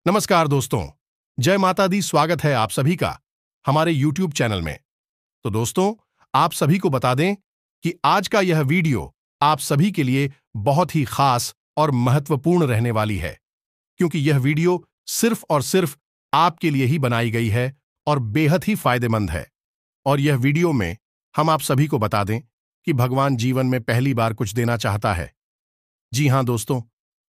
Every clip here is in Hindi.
नमस्कार दोस्तों। जय माता दी। स्वागत है आप सभी का हमारे YouTube चैनल में। तो दोस्तों, आप सभी को बता दें कि आज का यह वीडियो आप सभी के लिए बहुत ही खास और महत्वपूर्ण रहने वाली है, क्योंकि यह वीडियो सिर्फ और सिर्फ आपके लिए ही बनाई गई है और बेहद ही फायदेमंद है। और यह वीडियो में हम आप सभी को बता दें कि भगवान जीवन में पहली बार कुछ देना चाहता है। जी हां दोस्तों,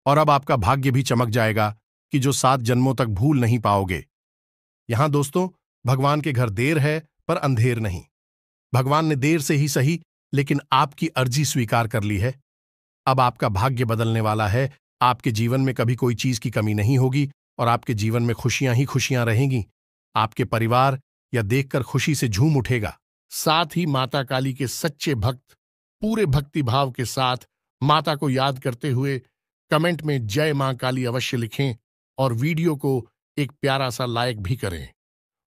और अब आपका भाग्य भी चमक जाएगा कि जो 7 जन्मों तक भूल नहीं पाओगे। यहां दोस्तों, भगवान के घर देर है पर अंधेर नहीं। भगवान ने देर से ही सही, लेकिन आपकी अर्जी स्वीकार कर ली है। अब आपका भाग्य बदलने वाला है। आपके जीवन में कभी कोई चीज की कमी नहीं होगी और आपके जीवन में खुशियां ही खुशियां रहेंगी। आपके परिवार या देखकर खुशी से झूम उठेगा। साथ ही माता काली के सच्चे भक्त पूरे भक्ति भाव के साथ माता को याद करते हुए कमेंट में जय मां काली अवश्य लिखें और वीडियो को एक प्यारा सा लाइक भी करें।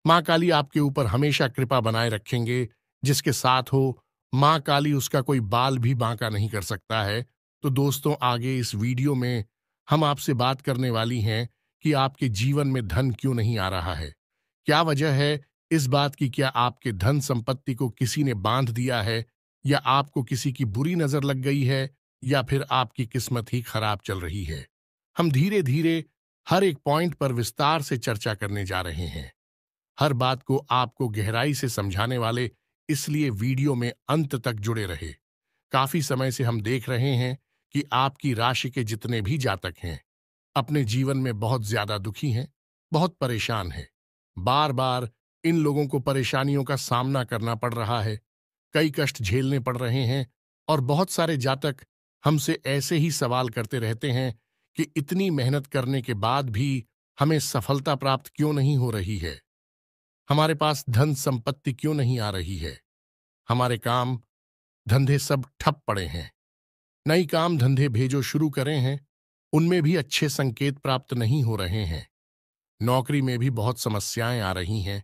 मां काली आपके ऊपर हमेशा कृपा बनाए रखेंगे। जिसके साथ हो मां काली, उसका कोई बाल भी बांका नहीं कर सकता है। तो दोस्तों, आगे इस वीडियो में हम आपसे बात करने वाली हैं कि आपके जीवन में धन क्यों नहीं आ रहा है। क्या वजह है इस बात की? क्या आपके धन संपत्ति को किसी ने बांध दिया है, या आपको किसी की बुरी नजर लग गई है, या फिर आपकी किस्मत ही खराब चल रही है? हम धीरे धीरे हर एक पॉइंट पर विस्तार से चर्चा करने जा रहे हैं। हर बात को आपको गहराई से समझाने वाले, इसलिए वीडियो में अंत तक जुड़े रहे। काफी समय से हम देख रहे हैं कि आपकी राशि के जितने भी जातक हैं अपने जीवन में बहुत ज्यादा दुखी हैं, बहुत परेशान हैं। बार बार इन लोगों को परेशानियों का सामना करना पड़ रहा है, कई कष्ट झेलने पड़ रहे हैं। और बहुत सारे जातक हमसे ऐसे ही सवाल करते रहते हैं कि इतनी मेहनत करने के बाद भी हमें सफलता प्राप्त क्यों नहीं हो रही है, हमारे पास धन संपत्ति क्यों नहीं आ रही है, हमारे काम धंधे सब ठप पड़े हैं। नई काम धंधे भेजो शुरू करें हैं, उनमें भी अच्छे संकेत प्राप्त नहीं हो रहे हैं। नौकरी में भी बहुत समस्याएं आ रही हैं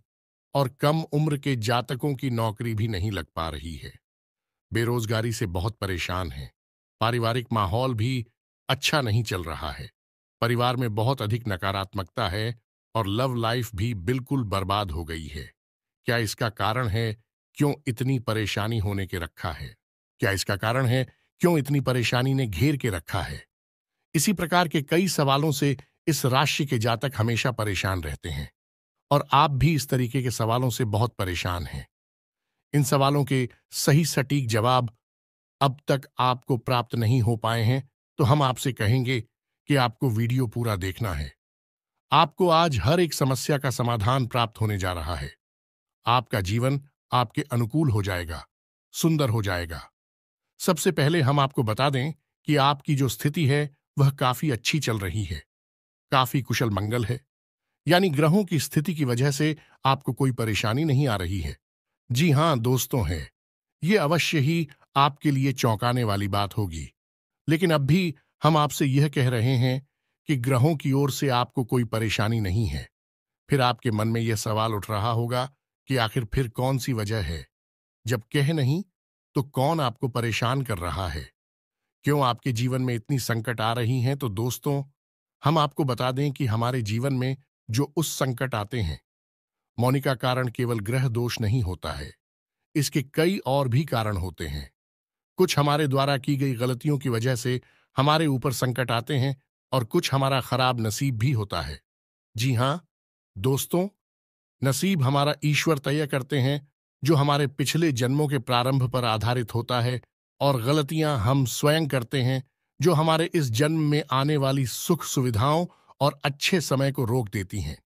और कम उम्र के जातकों की नौकरी भी नहीं लग पा रही है। बेरोजगारी से बहुत परेशान हैं। पारिवारिक माहौल भी अच्छा नहीं चल रहा है। परिवार में बहुत अधिक नकारात्मकता है और लव लाइफ भी बिल्कुल बर्बाद हो गई है। क्या इसका कारण है क्यों इतनी परेशानी होने के रखा है? क्या इसका कारण है क्यों इतनी परेशानी ने घेर के रखा है? इसी प्रकार के कई सवालों से इस राशि के जातक हमेशा परेशान रहते हैं और आप भी इस तरीके के सवालों से बहुत परेशान हैं। इन सवालों के सही सटीक जवाब अब तक आपको प्राप्त नहीं हो पाए हैं, तो हम आपसे कहेंगे कि आपको वीडियो पूरा देखना है। आपको आज हर एक समस्या का समाधान प्राप्त होने जा रहा है। आपका जीवन आपके अनुकूल हो जाएगा, सुंदर हो जाएगा। सबसे पहले हम आपको बता दें कि आपकी जो स्थिति है वह काफी अच्छी चल रही है, काफी कुशल मंगल है। यानी ग्रहों की स्थिति की वजह से आपको कोई परेशानी नहीं आ रही है। जी हां दोस्तों, है ये अवश्य ही आपके लिए चौंकाने वाली बात होगी, लेकिन अब भी हम आपसे यह कह रहे हैं कि ग्रहों की ओर से आपको कोई परेशानी नहीं है। फिर आपके मन में यह सवाल उठ रहा होगा कि आखिर फिर कौन सी वजह है? जब कह नहीं तो कौन आपको परेशान कर रहा है? क्यों आपके जीवन में इतनी संकट आ रही हैं? तो दोस्तों, हम आपको बता दें कि हमारे जीवन में जो उस संकट आते हैं, मौनी का कारण केवल ग्रह दोष नहीं होता है। इसके कई और भी कारण होते हैं। कुछ हमारे द्वारा की गई गलतियों की वजह से हमारे ऊपर संकट आते हैं और कुछ हमारा खराब नसीब भी होता है। जी हां दोस्तों, नसीब हमारा ईश्वर तय करते हैं, जो हमारे पिछले जन्मों के प्रारंभ पर आधारित होता है, और गलतियां हम स्वयं करते हैं, जो हमारे इस जन्म में आने वाली सुख सुविधाओं और अच्छे समय को रोक देती हैं।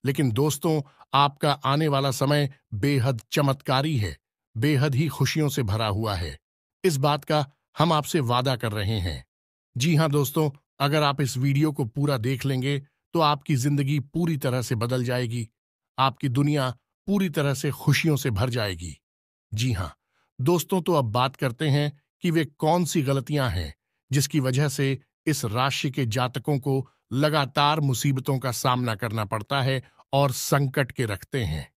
लेकिन दोस्तों, आपका आने वाला समय बेहद चमत्कारी है, बेहद ही खुशियों से भरा हुआ है। इस बात का हम आपसे वादा कर रहे हैं। जी हां दोस्तों, अगर आप इस वीडियो को पूरा देख लेंगे तो आपकी जिंदगी पूरी तरह से बदल जाएगी। आपकी दुनिया पूरी तरह से खुशियों से भर जाएगी। जी हां दोस्तों, तो अब बात करते हैं कि वे कौन सी गलतियां हैं जिसकी वजह से इस राशि के जातकों को लगातार मुसीबतों का सामना करना पड़ता है और संकट के रखते हैं।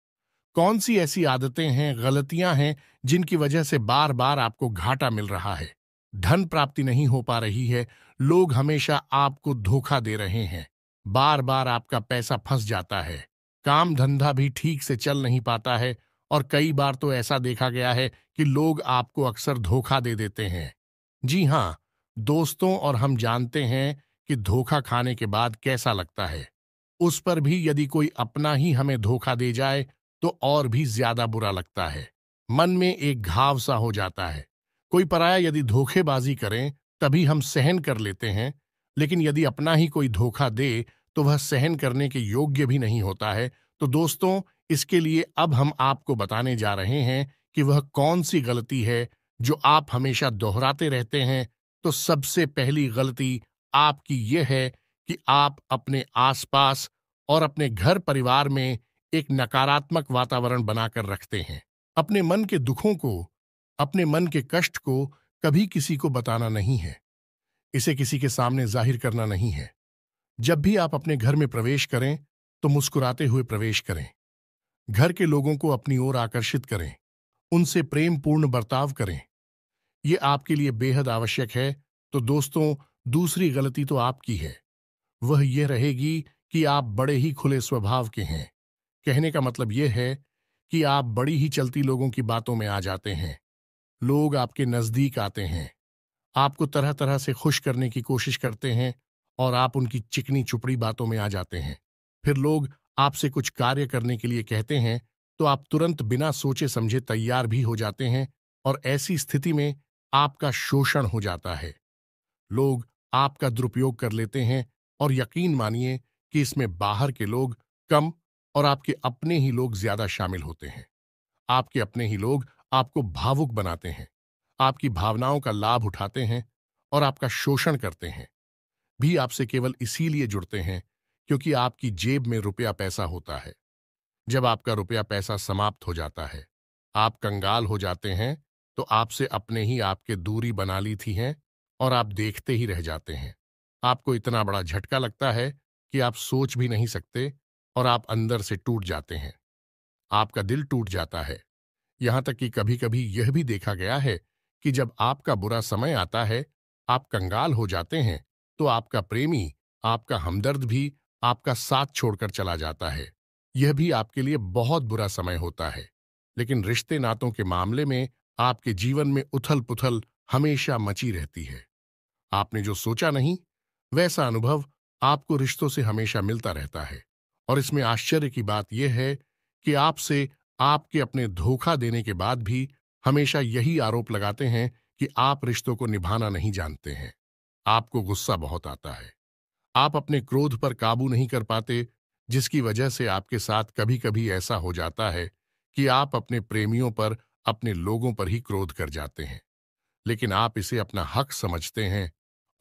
कौन सी ऐसी आदतें हैं, गलतियां हैं, जिनकी वजह से बार बार आपको घाटा मिल रहा है, धन प्राप्ति नहीं हो पा रही है, लोग हमेशा आपको धोखा दे रहे हैं, बार बार आपका पैसा फंस जाता है, काम धंधा भी ठीक से चल नहीं पाता है, और कई बार तो ऐसा देखा गया है कि लोग आपको अक्सर धोखा दे देते हैं। जी हाँ, दोस्तों, और हम जानते हैं कि धोखा खाने के बाद कैसा लगता है। उस पर भी यदि कोई अपना ही हमें धोखा दे जाए तो और भी ज्यादा बुरा लगता है। मन में एक घाव सा हो जाता है। कोई पराया यदि धोखेबाजी करें तभी हम सहन कर लेते हैं, लेकिन यदि अपना ही कोई धोखा दे तो वह सहन करने के योग्य भी नहीं होता है। तो दोस्तों, इसके लिए अब हम आपको बताने जा रहे हैं कि वह कौन सी गलती है जो आप हमेशा दोहराते रहते हैं। तो सबसे पहली गलती आपकी यह है कि आप अपने आसपास और अपने घर परिवार में एक नकारात्मक वातावरण बनाकर रखते हैं। अपने मन के दुखों को, अपने मन के कष्ट को कभी किसी को बताना नहीं है, इसे किसी के सामने जाहिर करना नहीं है। जब भी आप अपने घर में प्रवेश करें तो मुस्कुराते हुए प्रवेश करें। घर के लोगों को अपनी ओर आकर्षित करें, उनसे प्रेम पूर्ण बर्ताव करें। ये आपके लिए बेहद आवश्यक है। तो दोस्तों, दूसरी गलती तो आपकी है। वह यह रहेगी कि आप बड़े ही खुले स्वभाव के हैं। कहने का मतलब यह है कि आप बड़ी ही चलती लोगों की बातों में आ जाते हैं। लोग आपके नजदीक आते हैं, आपको तरह तरह से खुश करने की कोशिश करते हैं, और आप उनकी चिकनी चुपड़ी बातों में आ जाते हैं। फिर लोग आपसे कुछ कार्य करने के लिए कहते हैं तो आप तुरंत बिना सोचे समझे तैयार भी हो जाते हैं, और ऐसी स्थिति में आपका शोषण हो जाता है। लोग आपका दुरुपयोग कर लेते हैं, और यकीन मानिए कि इसमें बाहर के लोग कम और आपके अपने ही लोग ज्यादा शामिल होते हैं। आपके अपने ही लोग आपको भावुक बनाते हैं, आपकी भावनाओं का लाभ उठाते हैं, और आपका शोषण करते हैं। भी आपसे केवल इसीलिए जुड़ते हैं क्योंकि आपकी जेब में रुपया पैसा होता है। जब आपका रुपया पैसा समाप्त हो जाता है, आप कंगाल हो जाते हैं, तो आपसे अपने ही आपके दूरी बना ली थी हैं, और आप देखते ही रह जाते हैं। आपको इतना बड़ा झटका लगता है कि आप सोच भी नहीं सकते, और आप अंदर से टूट जाते हैं। आपका दिल टूट जाता है। यहां तक कि कभी कभी यह भी देखा गया है कि जब आपका बुरा समय आता है, आप कंगाल हो जाते हैं, तो आपका प्रेमी, आपका हमदर्द भी आपका साथ छोड़कर चला जाता है। यह भी आपके लिए बहुत बुरा समय होता है। लेकिन रिश्ते नातों के मामले में आपके जीवन में उथल पुथल हमेशा मची रहती है। आपने जो सोचा नहीं, वैसा अनुभव आपको रिश्तों से हमेशा मिलता रहता है। और इसमें आश्चर्य की बात यह है कि आपसे आपके अपने धोखा देने के बाद भी हमेशा यही आरोप लगाते हैं कि आप रिश्तों को निभाना नहीं जानते हैं। आपको गुस्सा बहुत आता है। आप अपने क्रोध पर काबू नहीं कर पाते, जिसकी वजह से आपके साथ कभी कभी ऐसा हो जाता है कि आप अपने प्रेमियों पर, अपने लोगों पर ही क्रोध कर जाते हैं। लेकिन आप इसे अपना हक समझते हैं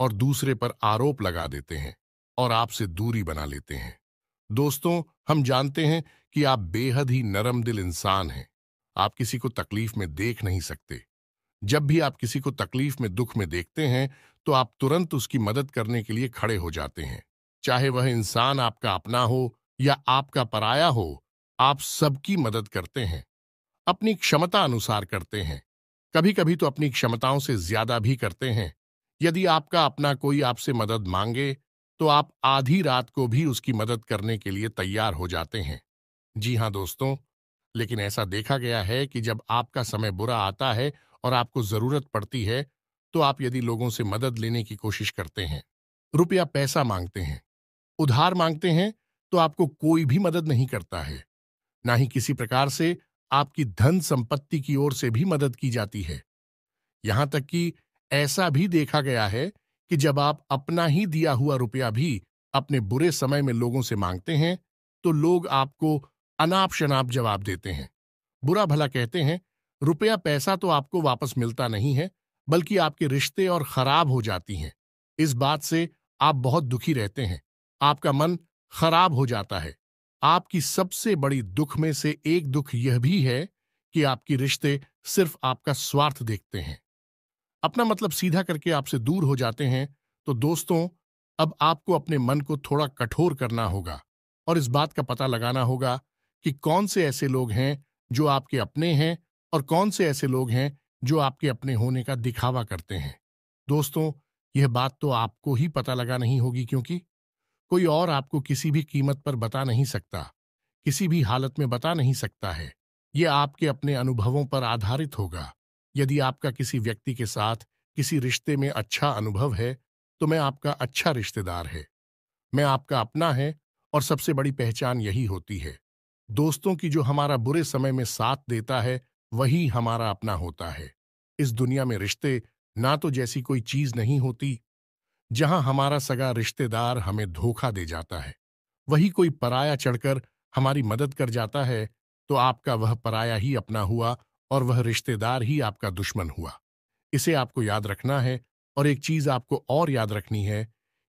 और दूसरे पर आरोप लगा देते हैं, और आपसे दूरी बना लेते हैं। दोस्तों, हम जानते हैं कि आप बेहद ही नरम दिल इंसान हैं। आप किसी को तकलीफ में देख नहीं सकते। जब भी आप किसी को तकलीफ में, दुख में देखते हैं, तो आप तुरंत उसकी मदद करने के लिए खड़े हो जाते हैं। चाहे वह इंसान आपका अपना हो या आपका पराया हो, आप सबकी मदद करते हैं। अपनी क्षमता अनुसार करते हैं। कभी कभी तो अपनी क्षमताओं से ज्यादा भी करते हैं। यदि आपका अपना कोई आपसे मदद मांगे तो आप आधी रात को भी उसकी मदद करने के लिए तैयार हो जाते हैं। जी हाँ दोस्तों, लेकिन ऐसा देखा गया है कि जब आपका समय बुरा आता है और आपको जरूरत पड़ती है, तो आप यदि लोगों से मदद लेने की कोशिश करते हैं, रुपया पैसा मांगते हैं, उधार मांगते हैं, तो आपको कोई भी मदद नहीं करता है। ना ही किसी प्रकार से आपकी धन संपत्ति की ओर से भी मदद की जाती है। यहां तक कि ऐसा भी देखा गया है कि जब आप अपना ही दिया हुआ रुपया भी अपने बुरे समय में लोगों से मांगते हैं, तो लोग आपको अनाप शनाप जवाब देते हैं, बुरा भला कहते हैं। रुपया पैसा तो आपको वापस मिलता नहीं है, बल्कि आपके रिश्ते और खराब हो जाती हैं। इस बात से आप बहुत दुखी रहते हैं। आपका मन खराब हो जाता है। आपकी सबसे बड़ी दुख में से एक दुख यह भी है कि आपके रिश्ते सिर्फ आपका स्वार्थ देखते हैं, अपना मतलब सीधा करके आपसे दूर हो जाते हैं। तो दोस्तों, अब आपको अपने मन को थोड़ा कठोर करना होगा, और इस बात का पता लगाना होगा कि कौन से ऐसे लोग हैं जो आपके अपने हैं, और कौन से ऐसे लोग हैं जो आपके अपने होने का दिखावा करते हैं। दोस्तों, यह बात तो आपको ही पता लगा नहीं होगी, क्योंकि कोई और आपको किसी भी कीमत पर बता नहीं सकता, किसी भी हालत में बता नहीं सकता है। ये आपके अपने अनुभवों पर आधारित होगा। यदि आपका किसी व्यक्ति के साथ किसी रिश्ते में अच्छा अनुभव है, तो मैं आपका अच्छा रिश्तेदार है, मैं आपका अपना है, और सबसे बड़ी पहचान यही होती है। दोस्तों की जो हमारा बुरे समय में साथ देता है, वही हमारा अपना होता है। इस दुनिया में रिश्ते ना तो जैसी कोई चीज नहीं होती। जहां हमारा सगा रिश्तेदार हमें धोखा दे जाता है, वही कोई पराया चढ़कर हमारी मदद कर जाता है, तो आपका वह पराया ही अपना हुआ और वह रिश्तेदार ही आपका दुश्मन हुआ। इसे आपको याद रखना है। और एक चीज आपको और याद रखनी है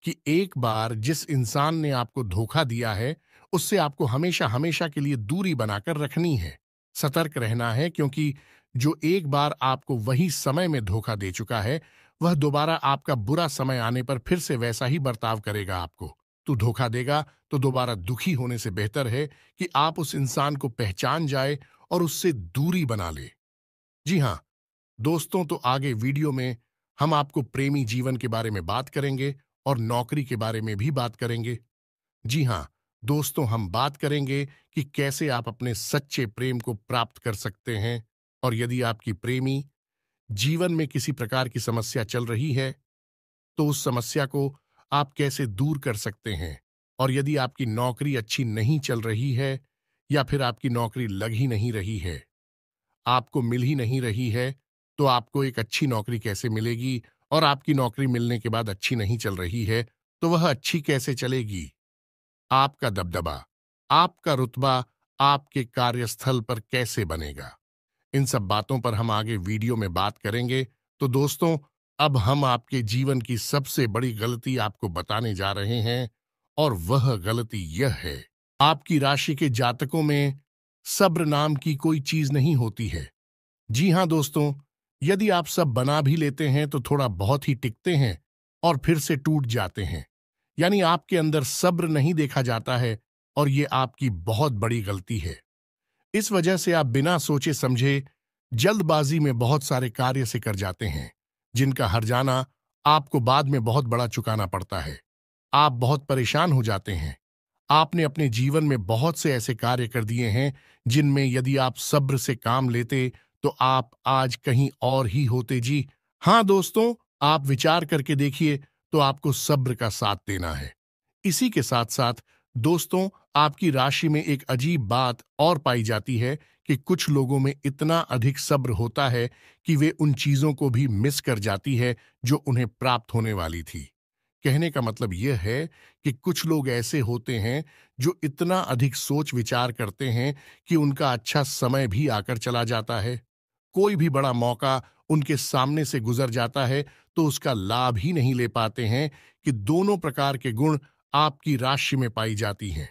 कि एक बार जिस इंसान ने आपको धोखा दिया है, उससे आपको हमेशा हमेशा के लिए दूरी बनाकर रखनी है। सतर्क रहना है, क्योंकि जो एक बार आपको वही समय में धोखा दे चुका है, वह दोबारा आपका बुरा समय आने पर फिर से वैसा ही बर्ताव करेगा आपको। तू धोखा देगा तो दोबारा दुखी होने से बेहतर है कि आप उस इंसान को पहचान जाए और उससे दूरी बना ले। जी हाँ दोस्तों, तो आगे वीडियो में हम आपको प्रेमी जीवन के बारे में बात करेंगे और नौकरी के बारे में भी बात करेंगे। जी हाँ दोस्तों, हम बात करेंगे कि कैसे आप अपने सच्चे प्रेम को प्राप्त कर सकते हैं, और यदि आपकी प्रेमी जीवन में किसी प्रकार की समस्या चल रही है, तो उस समस्या को आप कैसे दूर कर सकते हैं। और यदि आपकी नौकरी अच्छी नहीं चल रही है, या फिर आपकी नौकरी लग ही नहीं रही है, आपको मिल ही नहीं रही है, तो आपको एक अच्छी नौकरी कैसे मिलेगी, और आपकी नौकरी मिलने के बाद अच्छी नहीं चल रही है, तो वह अच्छी कैसे चलेगी। आपका दबदबा, आपका रुतबा आपके कार्यस्थल पर कैसे बनेगा, इन सब बातों पर हम आगे वीडियो में बात करेंगे। तो दोस्तों, अब हम आपके जीवन की सबसे बड़ी गलती आपको बताने जा रहे हैं, और वह गलती यह है, आपकी राशि के जातकों में सब्र नाम की कोई चीज नहीं होती है। जी हाँ दोस्तों, यदि आप सब बना भी लेते हैं तो थोड़ा बहुत ही टिकते हैं और फिर से टूट जाते हैं। यानी आपके अंदर सब्र नहीं देखा जाता है, और ये आपकी बहुत बड़ी गलती है। इस वजह से आप बिना सोचे समझे जल्दबाजी में बहुत सारे कार्य से कर जाते हैं, जिनका हर्जाना आपको बाद में बहुत बड़ा चुकाना पड़ता है। आप बहुत परेशान हो जाते हैं। आपने अपने जीवन में बहुत से ऐसे कार्य कर दिए हैं, जिनमें यदि आप सब्र से काम लेते, तो आप आज कहीं और ही होते जी। हाँ दोस्तों, आप विचार करके देखिए, तो आपको सब्र का साथ देना है। इसी के साथ साथ दोस्तों, आपकी राशि में एक अजीब बात और पाई जाती है कि कुछ लोगों में इतना अधिक सब्र होता है कि वे उन चीजों को भी मिस कर जाती है जो उन्हें प्राप्त होने वाली थी। कहने का मतलब यह है कि कुछ लोग ऐसे होते हैं जो इतना अधिक सोच विचार करते हैं कि उनका अच्छा समय भी आकर चला जाता है। कोई भी बड़ा मौका उनके सामने से गुजर जाता है, तो उसका लाभ ही नहीं ले पाते हैं कि दोनों प्रकार के गुण आपकी राशि में पाई जाती हैं।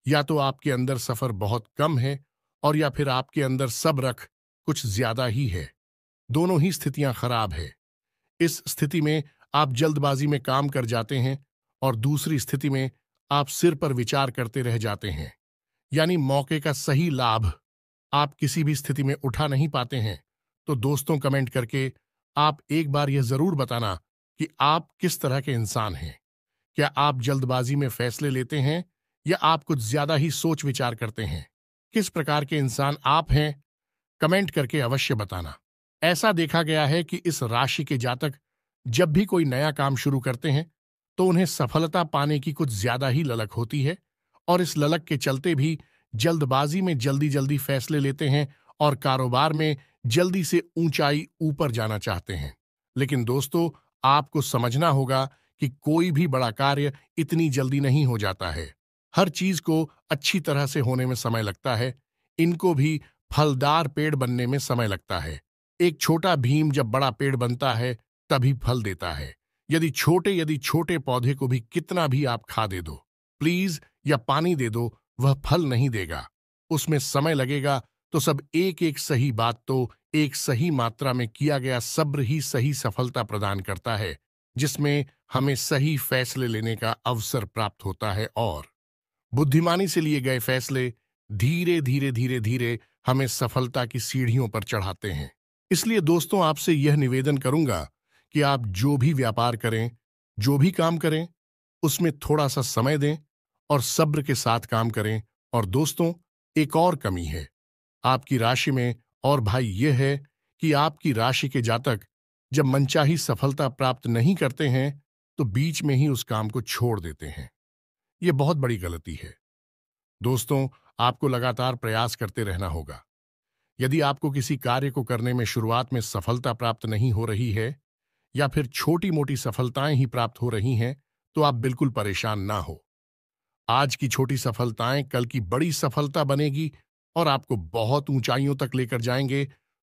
या तो आपके अंदर सफर बहुत कम है, और या फिर आपके अंदर सब्र कुछ ज्यादा ही है। दोनों ही स्थितियां खराब है। इस स्थिति में आप जल्दबाजी में काम कर जाते हैं, और दूसरी स्थिति में आप सिर पर विचार करते रह जाते हैं। यानी मौके का सही लाभ आप किसी भी स्थिति में उठा नहीं पाते हैं। तो दोस्तों, कमेंट करके आप एक बार यह जरूर बताना कि आप किस तरह के इंसान हैं। क्या आप जल्दबाजी में फैसले लेते हैं, या आप कुछ ज्यादा ही सोच विचार करते हैं? किस प्रकार के इंसान आप हैं, कमेंट करके अवश्य बताना। ऐसा देखा गया है कि इस राशि के जातक जब भी कोई नया काम शुरू करते हैं, तो उन्हें सफलता पाने की कुछ ज्यादा ही ललक होती है, और इस ललक के चलते भी जल्दबाजी में जल्दी जल्दी फैसले लेते हैं, और कारोबार में जल्दी से ऊंचाई ऊपर जाना चाहते हैं। लेकिन दोस्तों, आपको समझना होगा कि कोई भी बड़ा कार्य इतनी जल्दी नहीं हो जाता है। हर चीज को अच्छी तरह से होने में समय लगता है। इनको भी फलदार पेड़ बनने में समय लगता है। एक छोटा भीम जब बड़ा पेड़ बनता है, तभी फल देता है। यदि छोटे पौधे को भी कितना भी आप खा दे दो, प्लीज, या पानी दे दो, वह फल नहीं देगा। उसमें समय लगेगा। तो सब एक एक सही बात, तो एक सही मात्रा में किया गया सब्र ही सही सफलता प्रदान करता है, जिसमें हमें सही फैसले लेने का अवसर प्राप्त होता है, और बुद्धिमानी से लिए गए फैसले धीरे धीरे धीरे धीरे हमें सफलता की सीढ़ियों पर चढ़ाते हैं। इसलिए दोस्तों, आपसे यह निवेदन करूंगा कि आप जो भी व्यापार करें, जो भी काम करें, उसमें थोड़ा सा समय दें और सब्र के साथ काम करें। और दोस्तों, एक और कमी है आपकी राशि में, और भाई यह है कि आपकी राशि के जातक जब मनचाही सफलता प्राप्त नहीं करते हैं तो बीच में ही उस काम को छोड़ देते हैं। यह बहुत बड़ी गलती है। दोस्तों, आपको लगातार प्रयास करते रहना होगा। यदि आपको किसी कार्य को करने में शुरुआत में सफलता प्राप्त नहीं हो रही है या फिर छोटी मोटी सफलताएं ही प्राप्त हो रही हैं, तो आप बिल्कुल परेशान ना हो। आज की छोटी सफलताएं कल की बड़ी सफलता बनेगी और आपको बहुत ऊंचाइयों तक लेकर जाएंगे।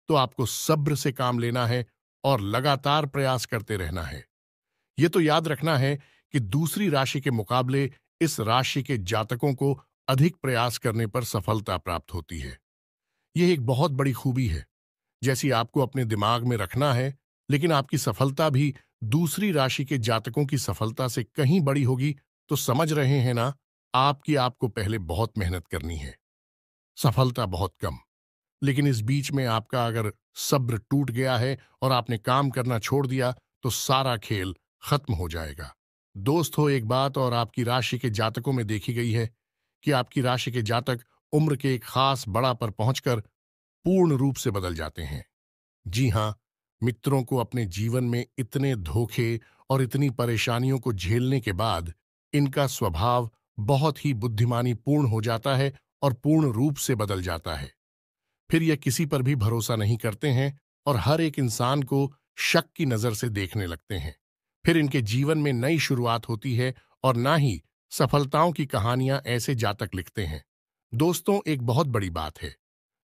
तो आपको सब्र से काम लेना है और लगातार प्रयास करते रहना है। यह तो याद रखना है कि दूसरी राशि के मुकाबले इस राशि के जातकों को अधिक प्रयास करने पर सफलता प्राप्त होती है। यह एक बहुत बड़ी खूबी है, जैसी आपको अपने दिमाग में रखना है। लेकिन आपकी सफलता भी दूसरी राशि के जातकों की सफलता से कहीं बड़ी होगी। तो समझ रहे हैं ना, आपको पहले बहुत मेहनत करनी है, सफलता बहुत कम। लेकिन इस बीच में आपका अगर सब्र टूट गया है और आपने काम करना छोड़ दिया तो सारा खेल खत्म हो जाएगा। दोस्त हो, एक बात और आपकी राशि के जातकों में देखी गई है कि आपकी राशि के जातक उम्र के एक खास बड़ा पर पहुंचकर पूर्ण रूप से बदल जाते हैं। जी हां, मित्रों को अपने जीवन में इतने धोखे और इतनी परेशानियों को झेलने के बाद इनका स्वभाव बहुत ही बुद्धिमानी पूर्ण हो जाता है और पूर्ण रूप से बदल जाता है। फिर यह किसी पर भी भरोसा नहीं करते हैं और हर एक इंसान को शक की नजर से देखने लगते हैं। फिर इनके जीवन में नई शुरुआत होती है और ना ही सफलताओं की कहानियां ऐसे जातक लिखते हैं। दोस्तों, एक बहुत बड़ी बात है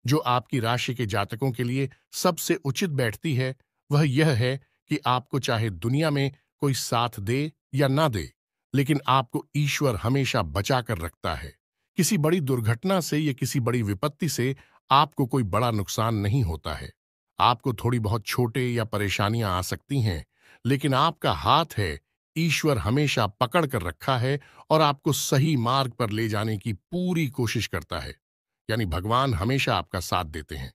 जो आपकी राशि के जातकों के लिए सबसे उचित बैठती है, वह यह है कि आपको चाहे दुनिया में कोई साथ दे या ना दे, लेकिन आपको ईश्वर हमेशा बचा कर रखता है। किसी बड़ी दुर्घटना से या किसी बड़ी विपत्ति से आपको कोई बड़ा नुकसान नहीं होता है। आपको थोड़ी बहुत छोटे या परेशानियां आ सकती हैं, लेकिन आपका हाथ है, ईश्वर हमेशा पकड़ कर रखा है और आपको सही मार्ग पर ले जाने की पूरी कोशिश करता है। यानी भगवान हमेशा आपका साथ देते हैं।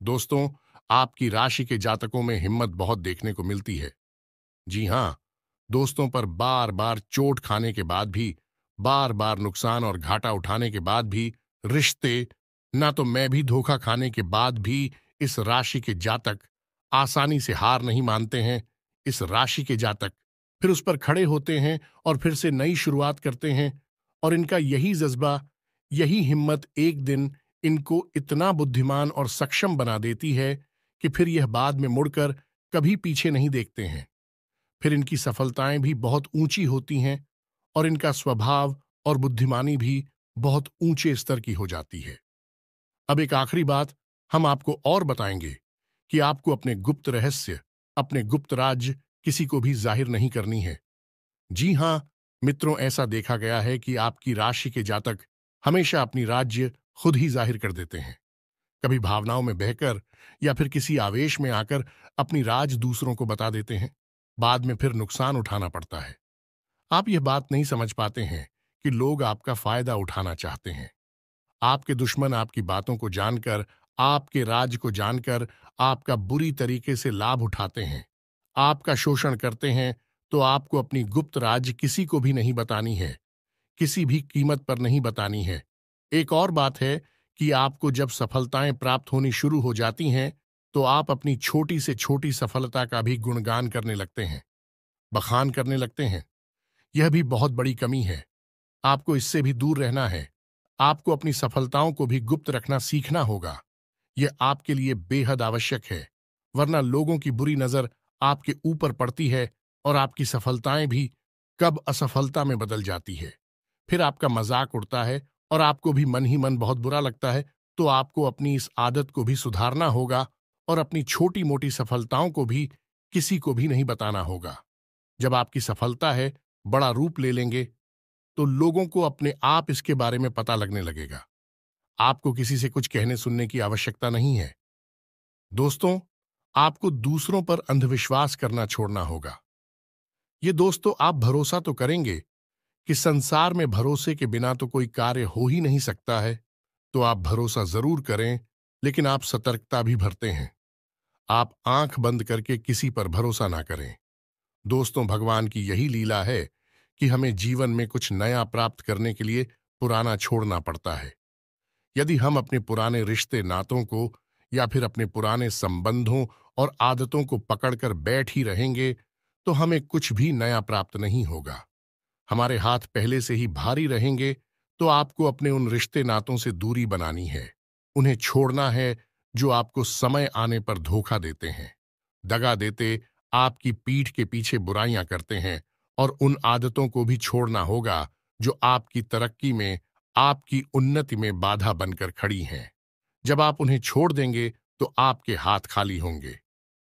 दोस्तों, आपकी राशि के जातकों में हिम्मत बहुत देखने को मिलती है। जी हां, दोस्तों पर बार बार चोट खाने के बाद भी, बार बार नुकसान और घाटा उठाने के बाद भी, रिश्ते ना तो मैं भी धोखा खाने के बाद भी इस राशि के जातक आसानी से हार नहीं मानते हैं। इस राशि के जातक फिर उस पर खड़े होते हैं और फिर से नई शुरुआत करते हैं। और इनका यही जज्बा, यही हिम्मत एक दिन इनको इतना बुद्धिमान और सक्षम बना देती है कि फिर यह बाद में मुड़कर कभी पीछे नहीं देखते हैं। फिर इनकी सफलताएं भी बहुत ऊंची होती हैं और इनका स्वभाव और बुद्धिमानी भी बहुत ऊंचे स्तर की हो जाती है। अब एक आखिरी बात हम आपको और बताएंगे कि आपको अपने गुप्त रहस्य, अपने गुप्त राज किसी को भी जाहिर नहीं करनी है। जी हां मित्रों, ऐसा देखा गया है कि आपकी राशि के जातक हमेशा अपनी राज्य खुद ही जाहिर कर देते हैं। कभी भावनाओं में बहकर या फिर किसी आवेश में आकर अपनी राज दूसरों को बता देते हैं। बाद में फिर नुकसान उठाना पड़ता है। आप यह बात नहीं समझ पाते हैं कि लोग आपका फायदा उठाना चाहते हैं। आपके दुश्मन आपकी बातों को जानकर, आपके राज को जानकर आपका बुरी तरीके से लाभ उठाते हैं, आपका शोषण करते हैं। तो आपको अपनी गुप्त राज किसी को भी नहीं बतानी है, किसी भी कीमत पर नहीं बतानी है। एक और बात है कि आपको जब सफलताएं प्राप्त होनी शुरू हो जाती हैं तो आप अपनी छोटी से छोटी सफलता का भी गुणगान करने लगते हैं, बखान करने लगते हैं। यह भी बहुत बड़ी कमी है। आपको इससे भी दूर रहना है। आपको अपनी सफलताओं को भी गुप्त रखना सीखना होगा। यह आपके लिए बेहद आवश्यक है, वरना लोगों की बुरी नजर आपके ऊपर पड़ती है और आपकी सफलताएं भी कब असफलता में बदल जाती है। फिर आपका मजाक उड़ता है और आपको भी मन ही मन बहुत बुरा लगता है। तो आपको अपनी इस आदत को भी सुधारना होगा और अपनी छोटी मोटी सफलताओं को भी किसी को भी नहीं बताना होगा। जब आपकी सफलता है बड़ा रूप ले लेंगे तो लोगों को अपने आप इसके बारे में पता लगने लगेगा। आपको किसी से कुछ कहने सुनने की आवश्यकता नहीं है। दोस्तों, आपको दूसरों पर अंधविश्वास करना छोड़ना होगा। ये दोस्तों, आप भरोसा तो करेंगे कि संसार में भरोसे के बिना तो कोई कार्य हो ही नहीं सकता है। तो आप भरोसा जरूर करें, लेकिन आप सतर्कता भी भरते हैं। आप आंख बंद करके किसी पर भरोसा ना करें। दोस्तों, भगवान की यही लीला है कि हमें जीवन में कुछ नया प्राप्त करने के लिए पुराना छोड़ना पड़ता है। यदि हम अपने पुराने रिश्ते नातों को या फिर अपने पुराने संबंधों और आदतों को पकड़कर बैठ ही रहेंगे, तो हमें कुछ भी नया प्राप्त नहीं होगा। हमारे हाथ पहले से ही भारी रहेंगे, तो आपको अपने उन रिश्ते नातों से दूरी बनानी है। उन्हें छोड़ना है जो आपको समय आने पर धोखा देते हैं, दगा देते, आपकी पीठ के पीछे बुराइयां करते हैं। और उन आदतों को भी छोड़ना होगा जो आपकी तरक्की में, आपकी उन्नति में बाधा बनकर खड़ी हैं। जब आप उन्हें छोड़ देंगे तो आपके हाथ खाली होंगे।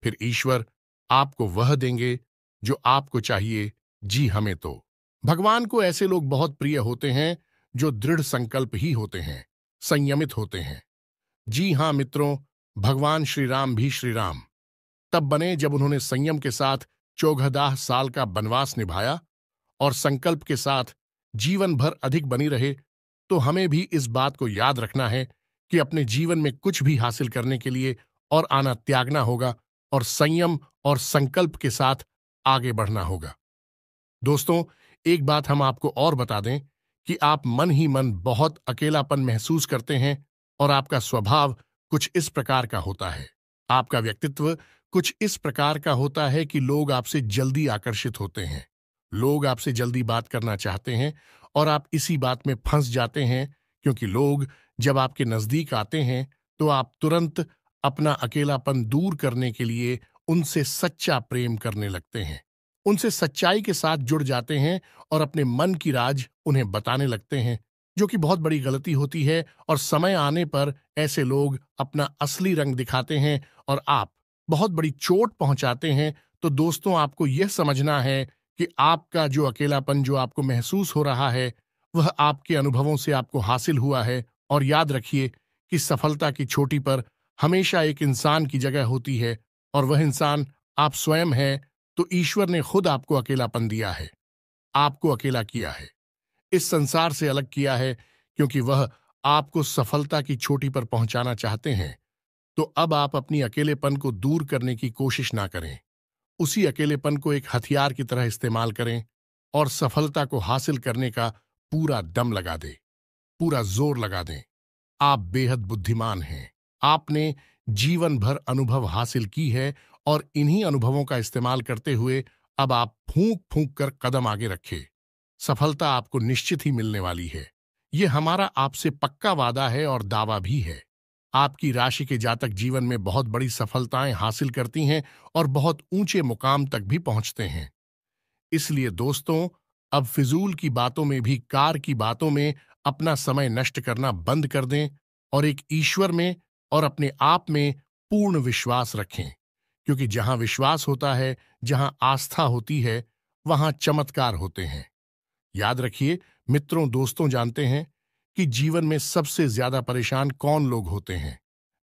फिर ईश्वर आपको वह देंगे जो आपको चाहिए। जी हमें तो भगवान को ऐसे लोग बहुत प्रिय होते हैं जो दृढ़ संकल्प ही होते हैं, संयमित होते हैं। जी हां मित्रों, भगवान श्री राम भी श्री राम तब बने जब उन्होंने संयम के साथ 14 साल का वनवास निभाया और संकल्प के साथ जीवन भर अधिक बनी रहे। तो हमें भी इस बात को याद रखना है कि अपने जीवन में कुछ भी हासिल करने के लिए और आना त्यागना होगा और संयम और संकल्प के साथ आगे बढ़ना होगा। दोस्तों, एक बात हम आपको और बता दें कि आप मन ही मन बहुत अकेलापन महसूस करते हैं और आपका स्वभाव कुछ इस प्रकार का होता है। आपका व्यक्तित्व कुछ इस प्रकार का होता है कि लोग आपसे जल्दी आकर्षित होते हैं। लोग आपसे जल्दी बात करना चाहते हैं और आप इसी बात में फंस जाते हैं, क्योंकि लोग जब आपके नजदीक आते हैं तो आप तुरंत अपना अकेलापन दूर करने के लिए उनसे सच्चा प्रेम करने लगते हैं, उनसे सच्चाई के साथ जुड़ जाते हैं और अपने मन की राज उन्हें बताने लगते हैं, जो कि बहुत बड़ी गलती होती है। और समय आने पर ऐसे लोग अपना असली रंग दिखाते हैं और आप बहुत बड़ी चोट पहुंचाते हैं। तो दोस्तों, आपको यह समझना है कि आपका जो अकेलापन जो आपको महसूस हो रहा है, वह आपके अनुभवों से आपको हासिल हुआ है। और याद रखिए कि सफलता की चोटी पर हमेशा एक इंसान की जगह होती है और वह इंसान आप स्वयं है। तो ईश्वर ने खुद आपको अकेलापन दिया है, आपको अकेला किया है, इस संसार से अलग किया है, क्योंकि वह आपको सफलता की चोटी पर पहुंचाना चाहते हैं। तो अब आप अपनी अकेलेपन को दूर करने की कोशिश ना करें, उसी अकेलेपन को एक हथियार की तरह इस्तेमाल करें और सफलता को हासिल करने का पूरा दम लगा दें, पूरा जोर लगा दें। आप बेहद बुद्धिमान हैं। आपने जीवन भर अनुभव हासिल की है और इन्हीं अनुभवों का इस्तेमाल करते हुए अब आप फूंक फूंक कर कदम आगे रखें। सफलता आपको निश्चित ही मिलने वाली है। ये हमारा आपसे पक्का वादा है और दावा भी है। आपकी राशि के जातक जीवन में बहुत बड़ी सफलताएं हासिल करती हैं और बहुत ऊंचे मुकाम तक भी पहुंचते हैं। इसलिए दोस्तों, अब फिजूल की बातों में भी, कार की बातों में अपना समय नष्ट करना बंद कर दें और एक ईश्वर में और अपने आप में पूर्ण विश्वास रखें, क्योंकि जहां विश्वास होता है, जहां आस्था होती है, वहां चमत्कार होते हैं। याद रखिए मित्रों, दोस्तों, जानते हैं कि जीवन में सबसे ज्यादा परेशान कौन लोग होते हैं?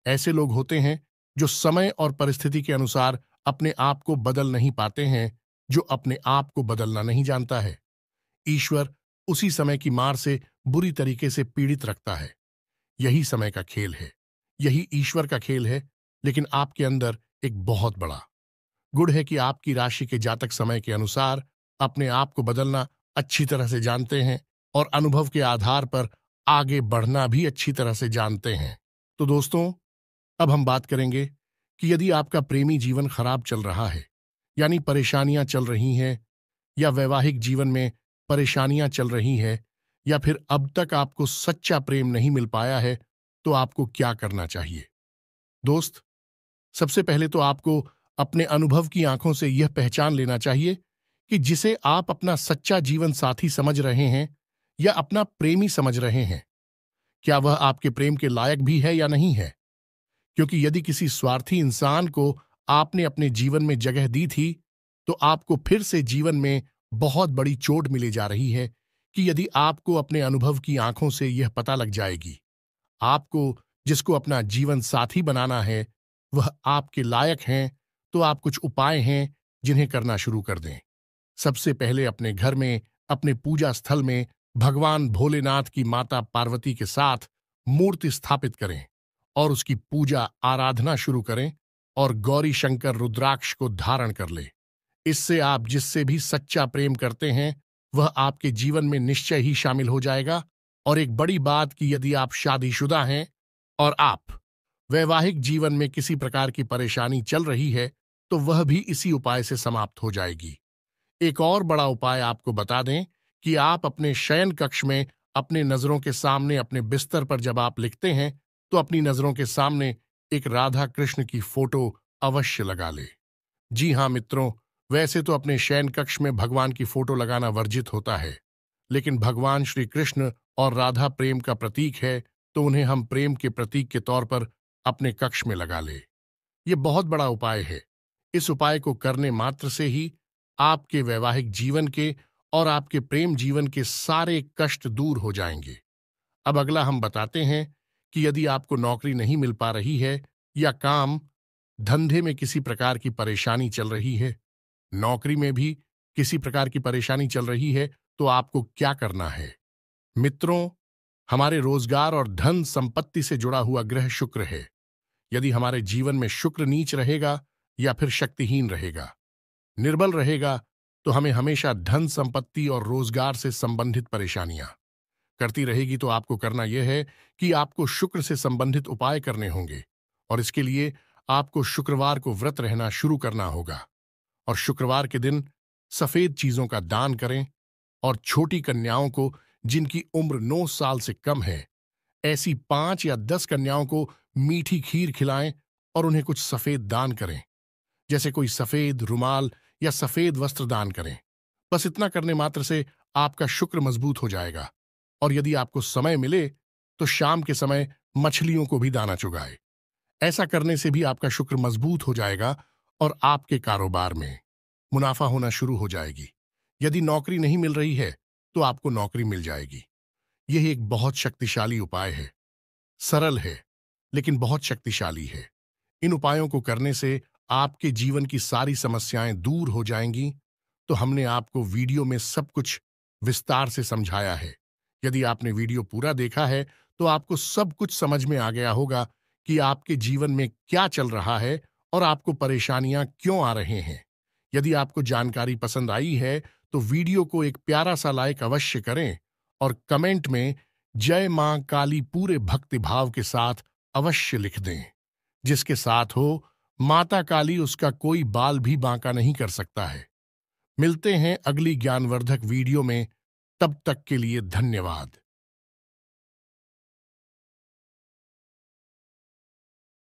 ऐसे लोग होते हैं जो समय और परिस्थिति के अनुसार अपने आप को बदल नहीं पाते हैं, जो अपने आप को बदलना नहीं जानता है। ईश्वर उसी समय की मार से बुरी तरीके से पीड़ित रखता है। यही समय का खेल है, यही ईश्वर का खेल है। लेकिन आपके अंदर एक बहुत बड़ा गुण है कि आपकी राशि के जातक समय के अनुसार अपने आप को बदलना अच्छी तरह से जानते हैं और अनुभव के आधार पर आगे बढ़ना भी अच्छी तरह से जानते हैं। तो दोस्तों, अब हम बात करेंगे कि यदि आपका प्रेमी जीवन खराब चल रहा है, यानी परेशानियां चल रही हैं, या वैवाहिक जीवन में परेशानियां चल रही हैं, या फिर अब तक आपको सच्चा प्रेम नहीं मिल पाया है, तो आपको क्या करना चाहिए? दोस्त, सबसे पहले तो आपको अपने अनुभव की आंखों से यह पहचान लेना चाहिए कि जिसे आप अपना सच्चा जीवन साथी समझ रहे हैं या अपना प्रेमी समझ रहे हैं, क्या वह आपके प्रेम के लायक भी है या नहीं है। क्योंकि यदि किसी स्वार्थी इंसान को आपने अपने जीवन में जगह दी थी, तो आपको फिर से जीवन में बहुत बड़ी चोट मिली जा रही है कि यदि आपको अपने अनुभव की आंखों से यह पता लग जाएगी, आपको जिसको अपना जीवन साथी बनाना है वह आपके लायक हैं, तो आप कुछ उपाय हैं जिन्हें करना शुरू कर दें। सबसे पहले अपने घर में, अपने पूजा स्थल में भगवान भोलेनाथ की माता पार्वती के साथ मूर्ति स्थापित करें और उसकी पूजा आराधना शुरू करें और गौरी शंकर रुद्राक्ष को धारण कर ले। इससे आप जिससे भी सच्चा प्रेम करते हैं वह आपके जीवन में निश्चय ही शामिल हो जाएगा। और एक बड़ी बात कि यदि आप शादीशुदा हैं और आप वैवाहिक जीवन में किसी प्रकार की परेशानी चल रही है, तो वह भी इसी उपाय से समाप्त हो जाएगी। एक और बड़ा उपाय आपको बता दें कि आप अपने शयन कक्ष में अपने नजरों के सामने अपने बिस्तर पर जब आप लिखते हैं, तो अपनी नजरों के सामने एक राधा कृष्ण की फोटो अवश्य लगा ले। जी हाँ मित्रों, वैसे तो अपने शयन कक्ष में भगवान की फोटो लगाना वर्जित होता है, लेकिन भगवान श्री कृष्ण और राधा प्रेम का प्रतीक है, तो उन्हें हम प्रेम के प्रतीक के तौर पर अपने कक्ष में लगा ले। ये बहुत बड़ा उपाय है। इस उपाय को करने मात्र से ही आपके वैवाहिक जीवन के और आपके प्रेम जीवन के सारे कष्ट दूर हो जाएंगे। अब अगला हम बताते हैं कि यदि आपको नौकरी नहीं मिल पा रही है या काम धंधे में किसी प्रकार की परेशानी चल रही है, नौकरी में भी किसी प्रकार की परेशानी चल रही है, तो आपको क्या करना है? मित्रों, हमारे रोजगार और धन संपत्ति से जुड़ा हुआ ग्रह शुक्र है। यदि हमारे जीवन में शुक्र नीच रहेगा या फिर शक्तिहीन रहेगा, निर्बल रहेगा, तो हमें हमेशा धन संपत्ति और रोजगार से संबंधित परेशानियां करती रहेगी। तो आपको करना यह है कि आपको शुक्र से संबंधित उपाय करने होंगे, और इसके लिए आपको शुक्रवार को व्रत रहना शुरू करना होगा। और शुक्रवार के दिन सफेद चीजों का दान करें, और छोटी कन्याओं को जिनकी उम्र 9 साल से कम है, ऐसी 5 या 10 कन्याओं को मीठी खीर खिलाएं और उन्हें कुछ सफेद दान करें, जैसे कोई सफेद रुमाल या सफेद वस्त्र दान करें। बस इतना करने मात्र से आपका शुक्र मजबूत हो जाएगा। और यदि आपको समय मिले तो शाम के समय मछलियों को भी दाना चुगाए। ऐसा करने से भी आपका शुक्र मजबूत हो जाएगा और आपके कारोबार में मुनाफा होना शुरू हो जाएगी। यदि नौकरी नहीं मिल रही है, तो आपको नौकरी मिल जाएगी। यह एक बहुत शक्तिशाली उपाय है। सरल है, लेकिन बहुत शक्तिशाली है। इन उपायों को करने से आपके जीवन की सारी समस्याएं दूर हो जाएंगी। तो हमने आपको वीडियो में सब कुछ विस्तार से समझाया है। यदि आपने वीडियो पूरा देखा है, तो आपको सब कुछ समझ में आ गया होगा कि आपके जीवन में क्या चल रहा है और आपको परेशानियां क्यों आ रहे हैं। यदि आपको जानकारी पसंद आई है, तो वीडियो को एक प्यारा सा लाइक अवश्य करें और कमेंट में जय मां काली पूरे भक्ति भाव के साथ अवश्य लिख दें। जिसके साथ हो माता काली, उसका कोई बाल भी बांका नहीं कर सकता है। मिलते हैं अगली ज्ञानवर्धक वीडियो में। तब तक के लिए धन्यवाद।